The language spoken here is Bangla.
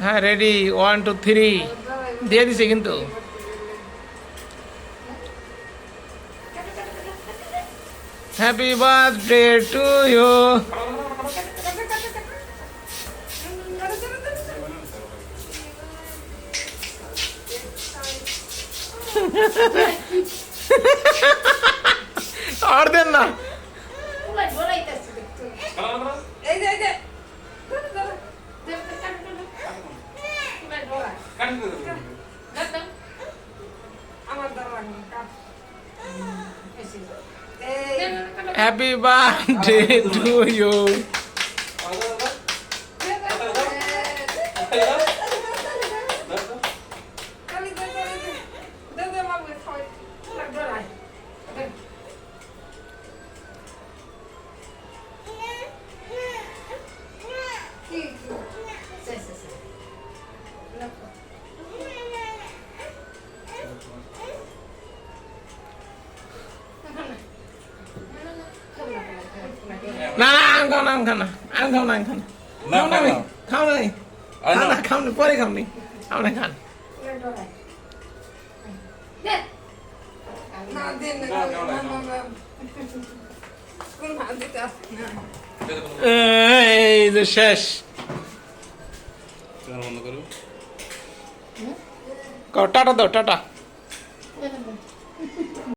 হ্যাঁ রেডি 1 2 3 দিয়ে দিছে কিন্তু হ্যাপি বার্থডে টু ইউ আর দেন না হ্যাপি বার্থডে টু ইউ না না আম খাও না খাও না খাও না পরে খাও নি আমরা খান এই যে শেষ টাটা দাও টাটা